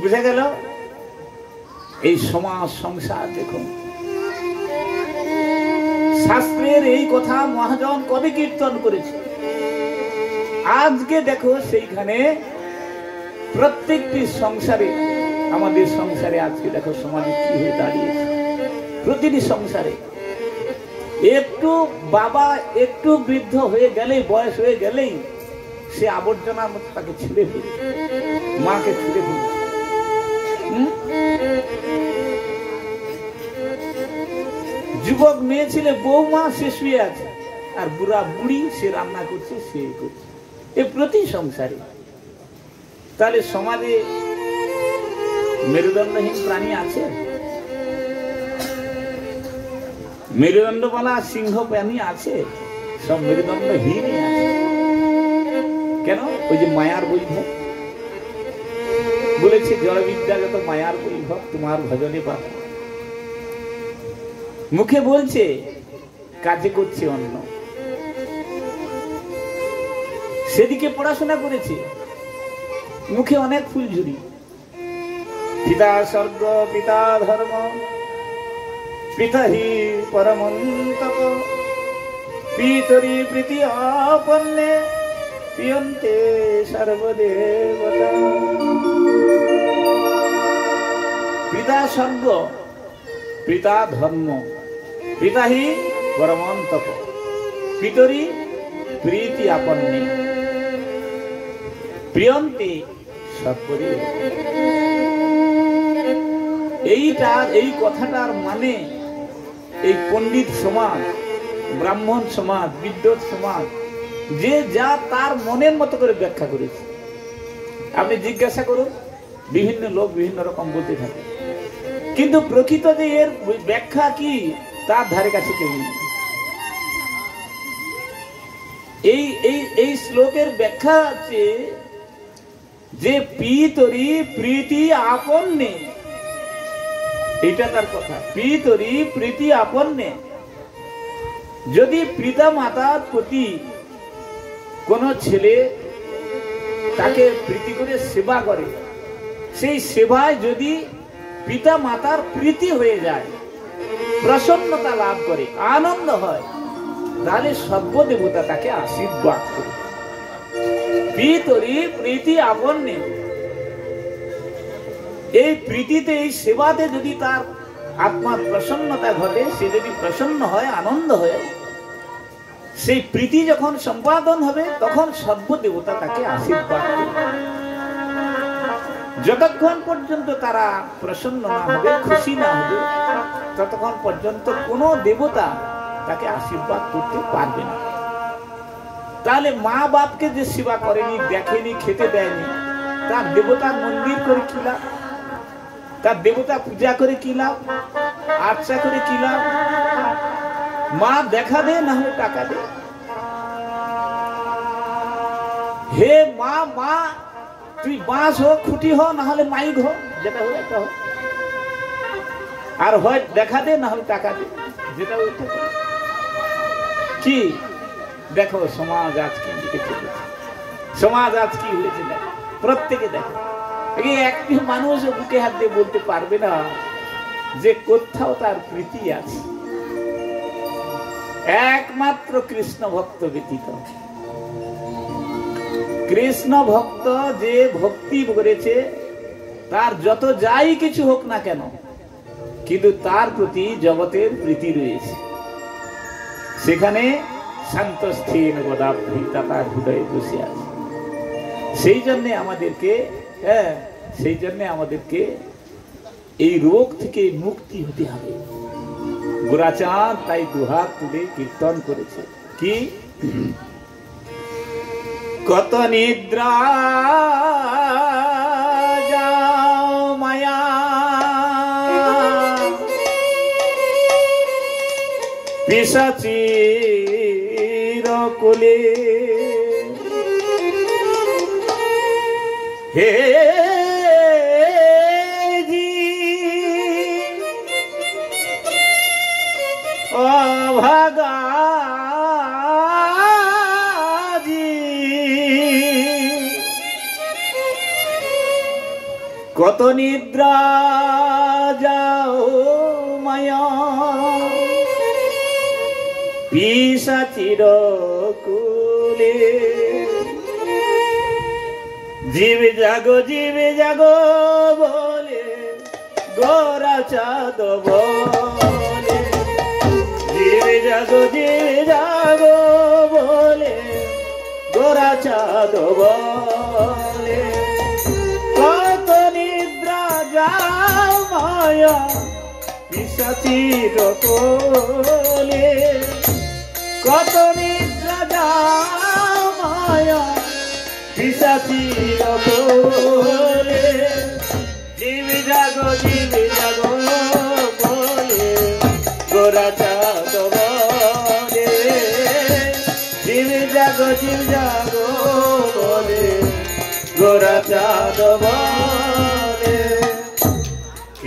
বুঝে গেল এই সমাজ সংসার। দেখুন শাস্ত্রের এই কথা মহাজন কবে কীর্তন করেছে, আজকে দেখো সেইখানে প্রত্যেকটি সংসারে, আমাদের সংসারে আজকে দেখো সমাজে কি হয়ে দাঁড়িয়েছে। প্রতিটি সংসারে একটু বাবা একটু বৃদ্ধ হয়ে গেলেই, বয়স হয়ে গেলেই সে আবর্জনার মতো তাকে ছুঁড়ে ফেলে, মাকে ছুঁড়ে ফেলে। যুবক মেয়ে ছেলে বৌমা সে শুয়ে আছে, আর বুড়া বুড়ি সে রান্না করছে, সে করছে। এ প্রতি সংসারে। তাহলে সমাজে মেরুদণ্ডহীন প্রাণী আছে? মেরুদণ্ডওয়ালা সিংহ প্রাণী আছে? সব মেরুদণ্ডহীনই আছে। কেন? ওই যে মায়ার বৈভব বলেছে, জড়বিদ্যা যত মায়ার বৈভব তোমার ভজনে পাব। মুখে বলছে, কাজে করছে অন্য। সেদিকে পড়াশোনা করেছে, মুখে অনেক ফুলঝুরি। পিতা স্বর্গ পিতা ধর্ম পিতা হি পরমন্তপ পিতরি প্রীতি আপন্নে পিয়ন্তে সর্বদেবতা। পিতা স্বর্গ পিতা ধর্ম পিতা হি পরমন্তপ পিতরি প্রীতি আপন্নে প্রিয়ন্তে সর্বদেবতা। এই কথাটার মানে এই পণ্ডিত সমাজ, ব্রাহ্মণ সমাজ, বিদ্বৎ সমাজ যে যা তার মনের মতো করে ব্যাখ্যা করেছে। আপনি জিজ্ঞাসা করুন, বিভিন্ন লোক বিভিন্ন রকম বলতে থাকে, কিন্তু প্রকৃত যে এর ব্যাখ্যা কি তার ধারে কাছে কেউ নেই। এই শ্লোকের ব্যাখ্যা আছে যে পিতরি প্রীতি আপন্নে, এটা তার কথা। পিতরি প্রীতি আপন্নে, যদি পিতা মাতার প্রতি কোন ছেলে তাকে প্রীতি করে সেবা করে, সেই সেবায় যদি পিতা মাতার প্রীতি হয়ে যায়, প্রসন্নতা লাভ করে, আনন্দ হয়, তাহলে সর্বদেবতা তাকে আশীর্বাদ করে। পিতরি প্রীতি আপন্নে, এই প্রীতিতে, এই সেবাতে যদি তার আত্মার প্রসন্নতা ঘটে, সে যদি প্রসন্ন হয়, আনন্দ হয়, সেই প্রীতি যখন সম্পাদন হবে তখন সর্বদেবতা তাকে আশীর্বাদ করবে। যতক্ষণ পর্যন্ত তারা প্রসন্ন না হবে, খুশি না হবে, ততক্ষণ পর্যন্ত কোনো দেবতা তাকে আশীর্বাদ করতে পারবে না। তাহলে মা বাপকে যে সেবা করেনি, দেখেনি, খেতে দেয়নি, তার দেবতার মন্দির করে কি লাভ? তার দেবতা পূজা করে কি লাভ? আর্চা করে কি লাভ? মা দেখা দে, না হলে টাকা দে। হে মা, মা তুই বাঁশ হোক, খুঁটি হোক, না হলে মাইক হোক, যেটা হোক একটা হোক, আর হয় দেখা দে, না হলে টাকা দে, যেটা ওইটা। কি দেখো সমাজ আজ কি দিকে চলেছে, সমাজ আজ কি হয়েছে দেখো। প্রত্যেকে দেখো, একটি মানুষ বুকে হাত দিয়ে বলতে পারবে না যে কোথাও তার প্রীতি আছে, একমাত্র কৃষ্ণ ভক্ত ব্যতীত। কৃষ্ণ ভক্ত যে ভক্তি করেছে, তার যত যাই কিছু হোক না কেন, কিন্তু তার প্রতি জগতের প্রীতি রয়েছে। সেখানে শান্ত স্থির গোদাবৃতা তার হৃদয়ে বসে আছে। সেই জন্যে আমাদেরকে এই রোগ থেকে মুক্তি হতে হবে। গোরাচাঁদ তাই দুহাত তুলে কীর্তন করেছে কি, কত নিদ্রা যাও মায়া পিশাচীর কোলে, হে অভাগা কত নিদ্রা যাও মায়া পিশাচির কুলে জীব জাগো বলে গোরা চাঁদ বলে জীব জাগো বলে গোরা চাঁদ বলে কত নিদ্রা যাও মায়া পিশাচির কোলে কত নিদ্রা যাও মায়া পিশাচির কোলে জীব জাগো বলে গোরা চাঁদ বলে জীব জাগো বলে গোরা চাঁদ বলে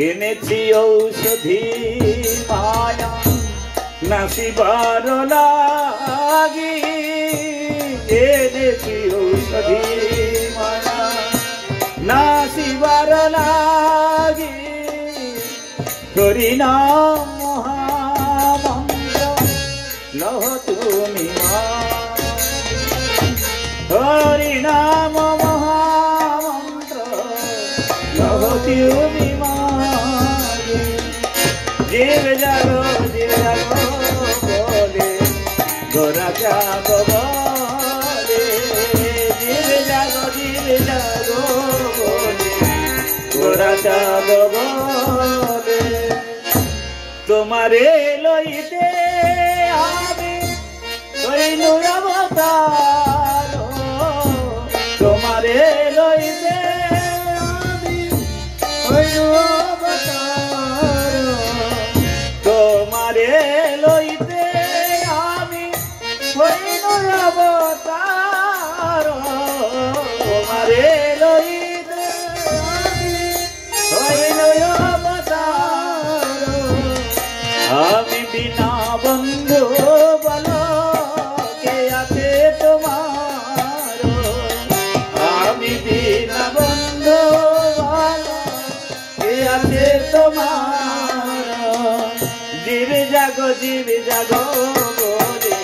এনেছি ঔষধি মায়া নাসিবার লাগি এনেছি ঔষধি মায়া নাসিবার লাগি হরি নাম মহামন্ত্র লহ তুমি হরি নাম মহামন্ত্র লহ তুমি জীব জাগো বলে গোরা চাঁদ বলে জীব জাগো বলে গোরা চাঁদ বলে তোমারে লইতে আমি হইনু অবতার তোমারে লইতে আমি হইনু অবতার তোমারে লইতে আমি হইনু অবতার তোমারে লইতে আমি হইনু অবতার আমি বিনা বন্ধু বলো কে আছে তোমার আমি বিনা বন্ধু বলো কে আছে তোমার জীব জাগো বলে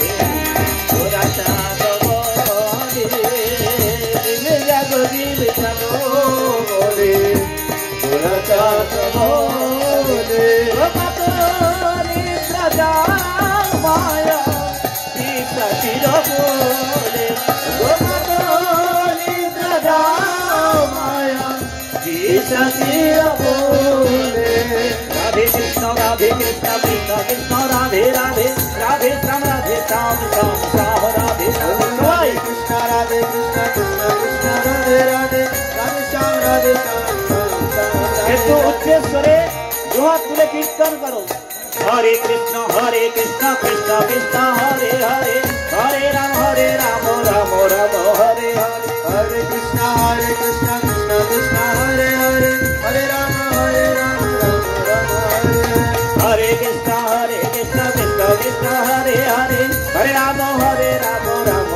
গোরা চাঁদ বলে জীব জাগো বলে গোরা চাঁদ বলে কত নিদ্রা যাও মায়া পিশাচির কোলে কত নিদ্রা যাও মায়া পিশাচির কোলে রাধে কৃষ্ণ কৃষ্ণ কৃষ্ণ রাধে রাধে রাধে শ্যাম রাধে শ্যাম শ্যাম শ্যাম রাধে সবাই কৃষ্ণ রাধে কৃষ্ণ কৃষ্ণ কৃষ্ণ রাধে রাধে রাধে শ্যাম রাধে শ্যাম একটু উচ্চস্বরে দুহাত তুলে কীর্তন করো হরে কৃষ্ণ কৃষ্ণ কৃষ্ণ হরে হরে হরে রাম রাম রাম হরে হরে হরে কৃষ্ণ কৃষ্ণ কৃষ্ণ হরে হরে হরে রাম রাম রাম হরে হরে কৃষ্ণ কৃষ্ণ কৃষ্ণ হরে হরে হরে রাম রাম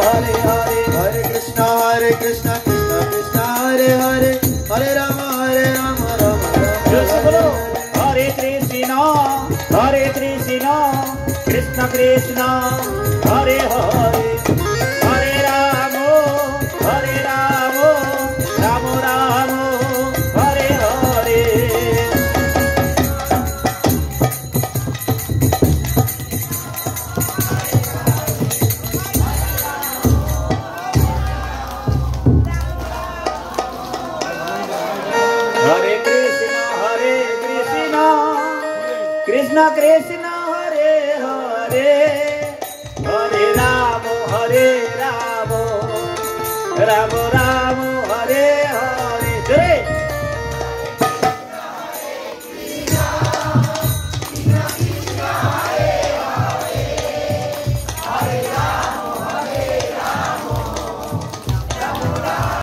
হরে হরে হরে কৃষ্ণ কৃষ্ণ কৃষ্ণ হরে হরে হরে রাম রাম বলো হরে কৃষ্ণ কৃষ্ণ কৃষ্ণ হরে হরে হরে রাম রাম রাম হরে হরে हरे कृष्ण कृष्ण कृष्ण हरे हरे हरे राम राम राम